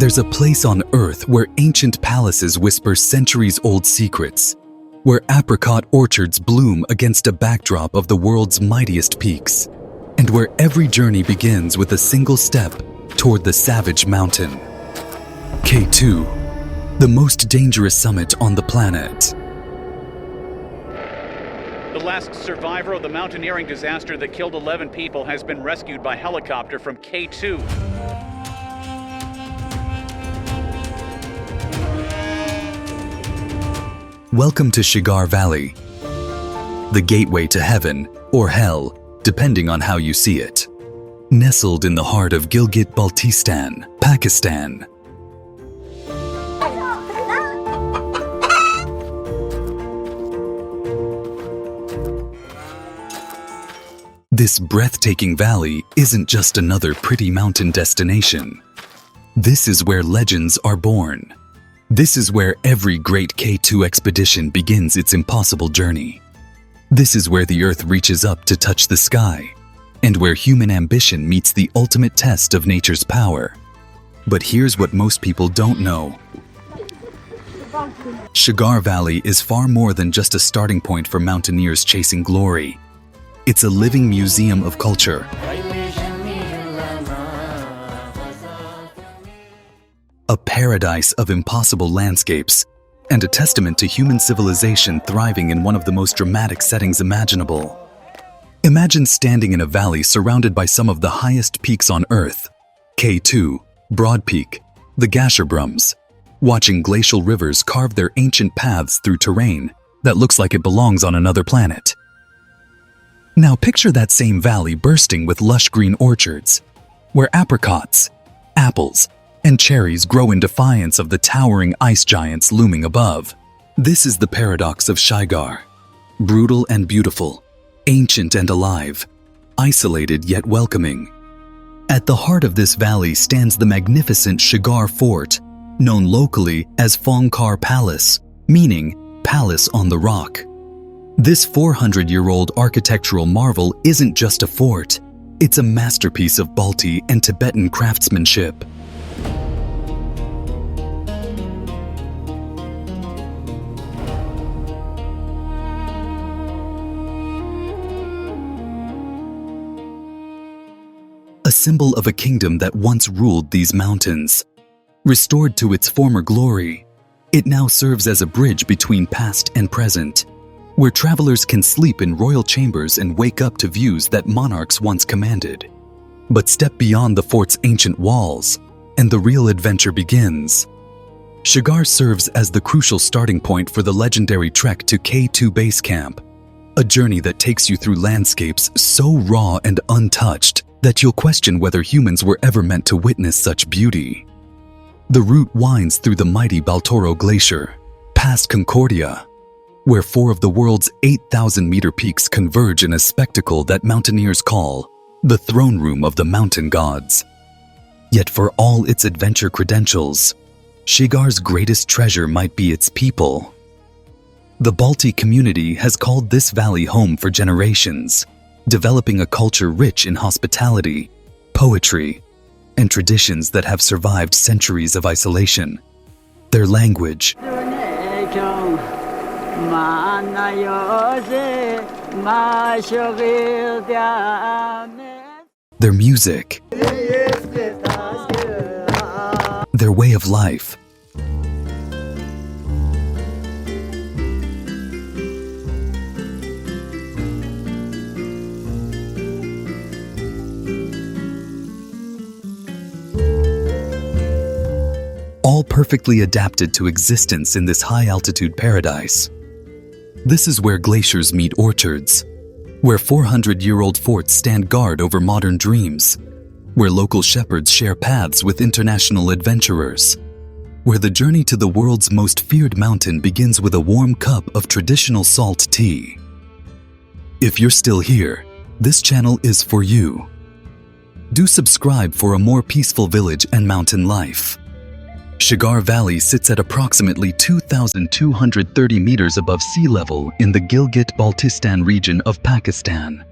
There's a place on Earth where ancient palaces whisper centuries-old secrets, where apricot orchards bloom against a backdrop of the world's mightiest peaks, and where every journey begins with a single step toward the savage mountain. K2, the most dangerous summit on the planet. The last survivor of the mountaineering disaster that killed 11 people has been rescued by helicopter from K2. Welcome to Shigar Valley, the gateway to heaven or hell, depending on how you see it. Nestled in the heart of Gilgit-Baltistan, Pakistan. This breathtaking valley isn't just another pretty mountain destination. This is where legends are born. This is where every great K2 expedition begins its impossible journey. This is where the Earth reaches up to touch the sky, and where human ambition meets the ultimate test of nature's power. But here's what most people don't know. Shigar Valley is far more than just a starting point for mountaineers chasing glory. It's a living museum of culture. A paradise of impossible landscapes, and a testament to human civilization thriving in one of the most dramatic settings imaginable. Imagine standing in a valley surrounded by some of the highest peaks on Earth, K2, Broad Peak, the Gasherbrums, watching glacial rivers carve their ancient paths through terrain that looks like it belongs on another planet. Now picture that same valley bursting with lush green orchards, where apricots, apples, and cherries grow in defiance of the towering ice giants looming above. This is the paradox of Shigar. Brutal and beautiful, ancient and alive, isolated yet welcoming. At the heart of this valley stands the magnificent Shigar Fort, known locally as Fongkar Palace, meaning palace on the rock. This 400-year-old architectural marvel isn't just a fort, it's a masterpiece of Balti and Tibetan craftsmanship. A symbol of a kingdom that once ruled these mountains. Restored to its former glory, it now serves as a bridge between past and present, where travelers can sleep in royal chambers and wake up to views that monarchs once commanded. But step beyond the fort's ancient walls, and the real adventure begins. Shigar serves as the crucial starting point for the legendary trek to K2 Base Camp, a journey that takes you through landscapes so raw and untouched that you'll question whether humans were ever meant to witness such beauty. The route winds through the mighty Baltoro Glacier, past Concordia, where 4 of the world's 8,000-meter peaks converge in a spectacle that mountaineers call the throne room of the mountain gods. Yet for all its adventure credentials, Shigar's greatest treasure might be its people. The Balti community has called this valley home for generations, developing a culture rich in hospitality, poetry, and traditions that have survived centuries of isolation. Their language, their music, their way of life, all perfectly adapted to existence in this high-altitude paradise. This is where glaciers meet orchards, where 400-year-old forts stand guard over modern dreams, where local shepherds share paths with international adventurers, where the journey to the world's most feared mountain begins with a warm cup of traditional salt tea. If you're still here, this channel is for you. Do subscribe for a more peaceful village and mountain life. Shigar Valley sits at approximately 2,230 meters above sea level in the Gilgit-Baltistan region of Pakistan.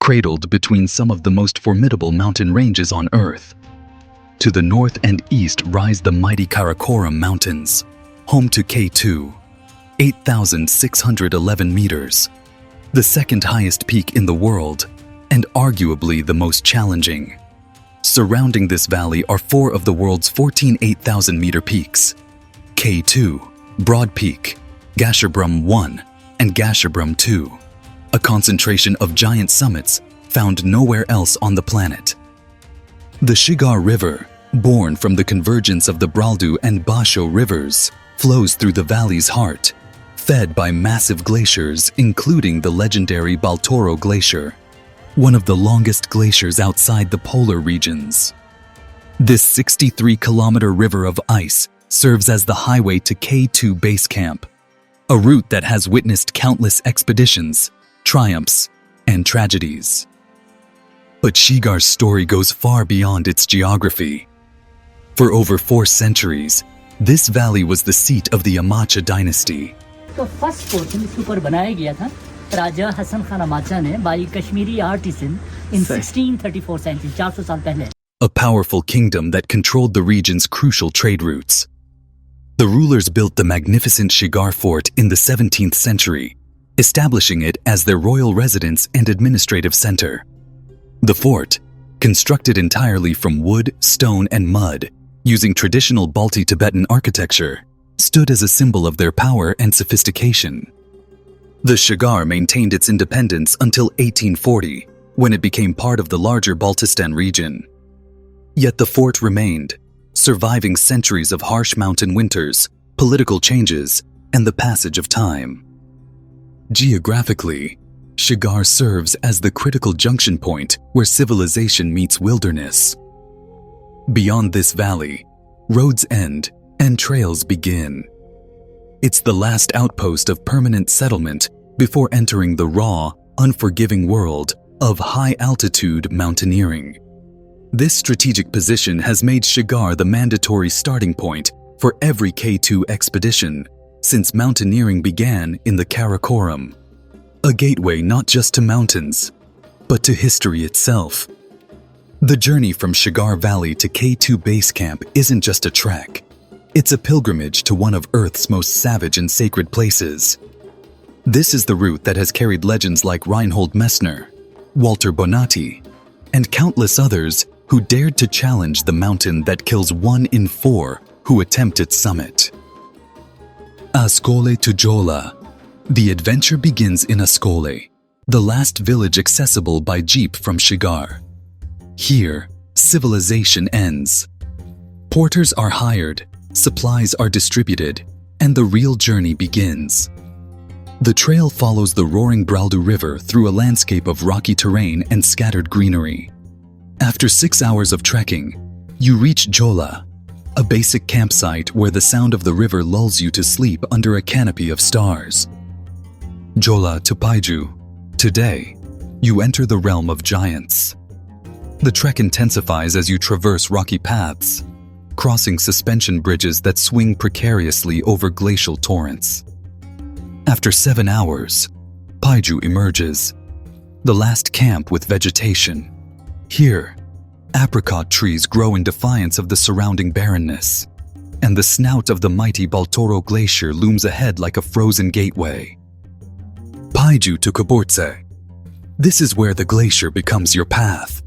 cradled between some of the most formidable mountain ranges on Earth. To the north and east rise the mighty Karakoram Mountains, home to K2, 8,611 meters, the second highest peak in the world, and arguably the most challenging. Surrounding this valley are four of the world's 14 8,000-meter peaks: K2, Broad Peak, Gasherbrum 1, and Gasherbrum 2, a concentration of giant summits found nowhere else on the planet. The Shigar River, born from the convergence of the Braldu and Basho rivers, flows through the valley's heart, fed by massive glaciers including the legendary Baltoro Glacier, one of the longest glaciers outside the polar regions. This 63-kilometer river of ice serves as the highway to K2 Base Camp, a route that has witnessed countless expeditions, triumphs, and tragedies. But Shigar's story goes far beyond its geography. For over 4 centuries, this valley was the seat of the Amacha dynasty. तो first portion इसके ऊपर बनाया गया था राजा हसन खान अमाचा ने by Kashmiri artisan in 1634 century 400 साल पहले. A powerful kingdom that controlled the region's crucial trade routes. The rulers built the magnificent Shigar Fort in the 17th century, establishing it as their royal residence and administrative center. The fort, constructed entirely from wood, stone, and mud, using traditional Balti Tibetan architecture, stood as a symbol of their power and sophistication. The Shigar maintained its independence until 1840, when it became part of the larger Baltistan region. Yet the fort remained, surviving centuries of harsh mountain winters, political changes, and the passage of time. Geographically, Shigar serves as the critical junction point where civilization meets wilderness. Beyond this valley, roads end and trails begin. It's the last outpost of permanent settlement before entering the raw, unforgiving world of high-altitude mountaineering. This strategic position has made Shigar the mandatory starting point for every K2 expedition since mountaineering began in the Karakoram, a gateway not just to mountains, but to history itself. The journey from Shigar Valley to K2 Base Camp isn't just a trek. It's a pilgrimage to one of Earth's most savage and sacred places. This is the route that has carried legends like Reinhold Messner, Walter Bonatti, and countless others who dared to challenge the mountain that kills 1 in 4 who attempt its summit. Ascole to Jola. The adventure begins in Ascole, the last village accessible by jeep from Shigar. Here, civilization ends. Porters are hired, supplies are distributed, and the real journey begins. The trail follows the roaring Braldu River through a landscape of rocky terrain and scattered greenery. After 6 hours of trekking, you reach Jola, a basic campsite where the sound of the river lulls you to sleep under a canopy of stars. Jola to Paiju. Today, you enter the realm of giants. The trek intensifies as you traverse rocky paths, crossing suspension bridges that swing precariously over glacial torrents. After 7 hours, Paiju emerges, the last camp with vegetation. Here, apricot trees grow in defiance of the surrounding barrenness, and the snout of the mighty Baltoro Glacier looms ahead like a frozen gateway. Paiju to Kobortse. This is where the glacier becomes your path.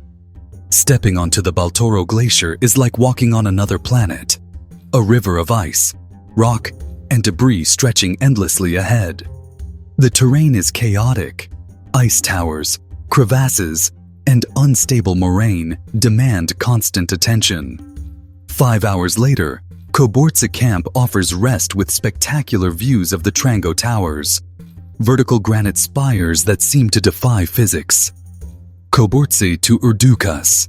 Stepping onto the Baltoro Glacier is like walking on another planet, a river of ice, rock, and debris stretching endlessly ahead. The terrain is chaotic. Ice towers, crevasses, and unstable moraine demand constant attention. 5 hours later, Kobortse Camp offers rest with spectacular views of the Trango Towers, vertical granite spires that seem to defy physics. Kobortse to Urdukas.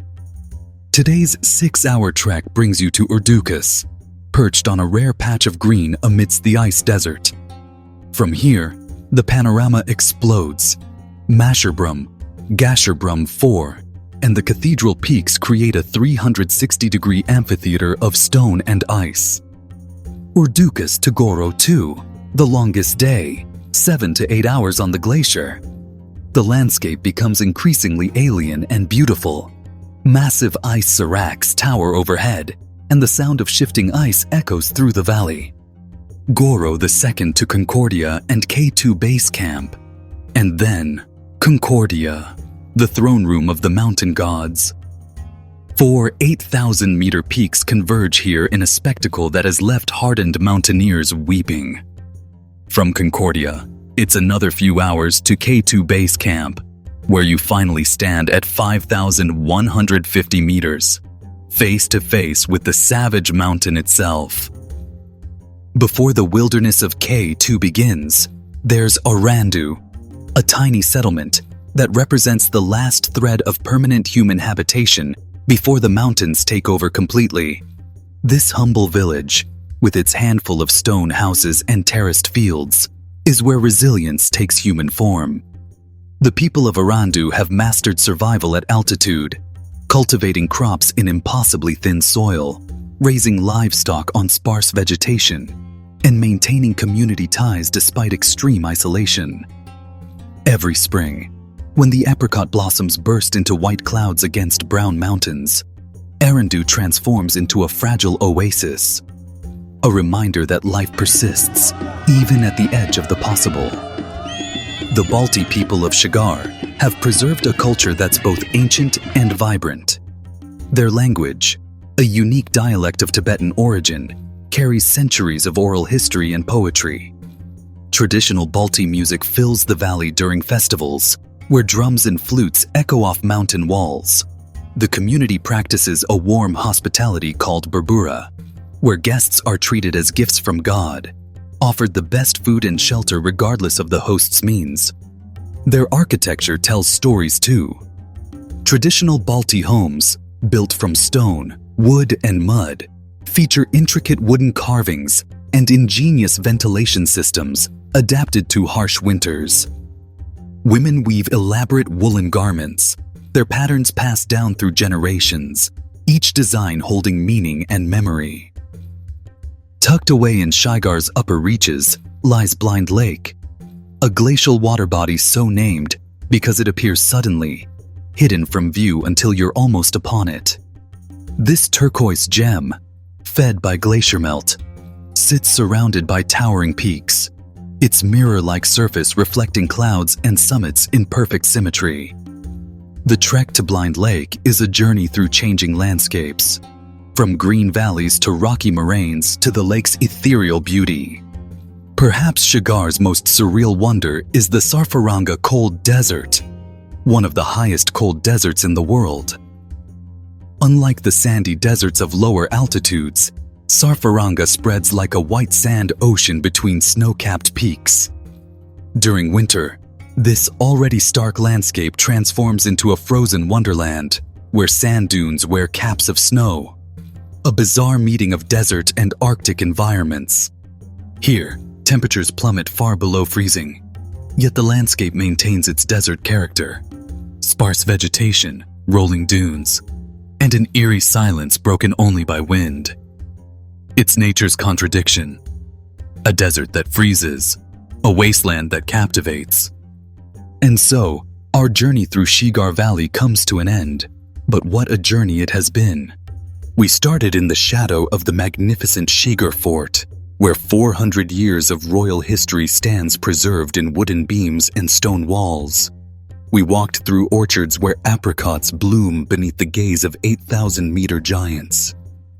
Today's 6-hour trek brings you to Urdukas, perched on a rare patch of green amidst the ice desert. From here, the panorama explodes. Masherbrum, Gasherbrum 4, and the cathedral peaks create a 360-degree amphitheater of stone and ice. Urdukas to Goro 2, the longest day, 7 to 8 hours on the glacier. the landscape becomes increasingly alien and beautiful. Massive ice seracs tower overhead, and the sound of shifting ice echoes through the valley. Goro II to Concordia and K2 Base Camp. And then, Concordia, the throne room of the mountain gods. 4 8,000-meter peaks converge here in a spectacle that has left hardened mountaineers weeping. From Concordia, it's another few hours to K2 Base Camp, where you finally stand at 5,150 meters, face to face with the savage mountain itself. Before the wilderness of K2 begins, there's Orandu, a tiny settlement that represents the last thread of permanent human habitation before the mountains take over completely. This humble village, with its handful of stone houses and terraced fields, is where resilience takes human form. The people of Orandu have mastered survival at altitude, cultivating crops in impossibly thin soil, raising livestock on sparse vegetation, and maintaining community ties despite extreme isolation. Every spring, when the apricot blossoms burst into white clouds against brown mountains, Orandu transforms into a fragile oasis, a reminder that life persists even at the edge of the possible. The Balti people of Shigar have preserved a culture that's both ancient and vibrant. Their language, a unique dialect of Tibetan origin, carries centuries of oral history and poetry. Traditional Balti music fills the valley during festivals, where drums and flutes echo off mountain walls. The community practices a warm hospitality called berbura, where guests are treated as gifts from God, offered the best food and shelter regardless of the host's means. Their architecture tells stories too. Traditional Balti homes, built from stone, wood, and mud, feature intricate wooden carvings and ingenious ventilation systems adapted to harsh winters. Women weave elaborate woolen garments, their patterns passed down through generations, each design holding meaning and memory. Tucked away in Shigar's upper reaches lies Blind Lake, a glacial water body so named because it appears suddenly, hidden from view until you're almost upon it. This turquoise gem, fed by glacier melt, sits surrounded by towering peaks, its mirror-like surface reflecting clouds and summits in perfect symmetry. The trek to Blind Lake is a journey through changing landscapes, from green valleys to rocky moraines to the lake's ethereal beauty. Perhaps Shigar's most surreal wonder is the Sarfaranga Cold Desert, one of the highest cold deserts in the world. Unlike the sandy deserts of lower altitudes, Sarfaranga spreads like a white sand ocean between snow-capped peaks. During winter, this already stark landscape transforms into a frozen wonderland where sand dunes wear caps of snow, a bizarre meeting of desert and Arctic environments. Here, temperatures plummet far below freezing, yet the landscape maintains its desert character. Sparse vegetation, rolling dunes, and an eerie silence broken only by wind. It's nature's contradiction. A desert that freezes, a wasteland that captivates. And so, our journey through Shigar Valley comes to an end. But what a journey it has been. We started in the shadow of the magnificent Shigar Fort, where 400 years of royal history stands preserved in wooden beams and stone walls. We walked through orchards where apricots bloom beneath the gaze of 8,000-meter giants.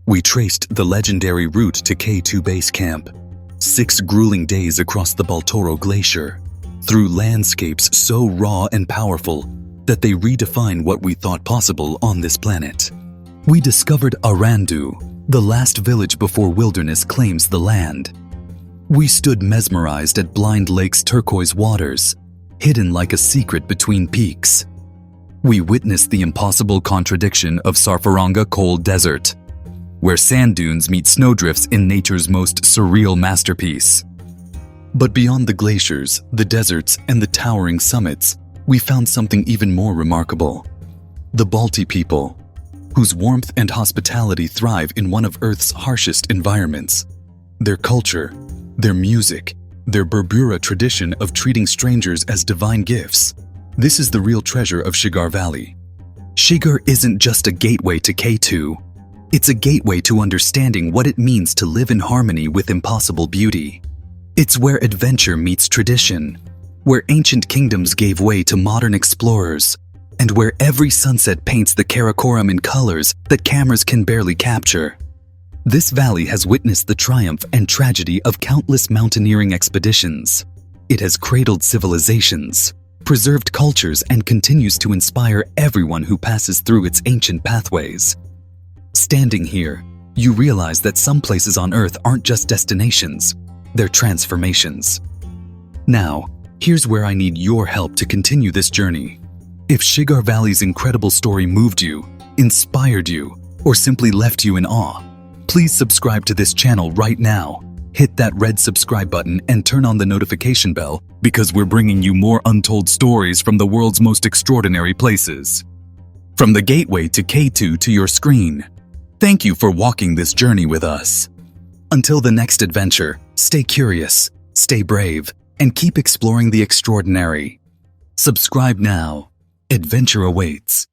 We traced the legendary route to K2 Base Camp, 6 grueling days across the Baltoro Glacier, through landscapes so raw and powerful that they redefine what we thought possible on this planet. We discovered Orandu, the last village before wilderness claims the land. We stood mesmerized at Blind Lake's turquoise waters, hidden like a secret between peaks. We witnessed the impossible contradiction of Sarfaranga Cold Desert, where sand dunes meet snowdrifts in nature's most surreal masterpiece. But beyond the glaciers, the deserts, and the towering summits, we found something even more remarkable. The Balti people, whose warmth and hospitality thrive in one of Earth's harshest environments. Their culture, their music, their berbura tradition of treating strangers as divine gifts, This is the real treasure of Shigar Valley. Shigar isn't just a gateway to K2. It's a gateway to understanding what it means to live in harmony with impossible beauty. It's where adventure meets tradition, where ancient kingdoms gave way to modern explorers, and where every sunset paints the Karakoram in colors that cameras can barely capture. This valley has witnessed the triumph and tragedy of countless mountaineering expeditions. It has cradled civilizations, preserved cultures, and continues to inspire everyone who passes through its ancient pathways. Standing here, you realize that some places on Earth aren't just destinations, they're transformations. Now, here's where I need your help to continue this journey. If Shigar Valley's incredible story moved you, inspired you, or simply left you in awe, please subscribe to this channel right now. Hit that red subscribe button and turn on the notification bell because we're bringing you more untold stories from the world's most extraordinary places. From the gateway to K2 to your screen, thank you for walking this journey with us. Until the next adventure, stay curious, stay brave, and keep exploring the extraordinary. Subscribe now. Adventure awaits.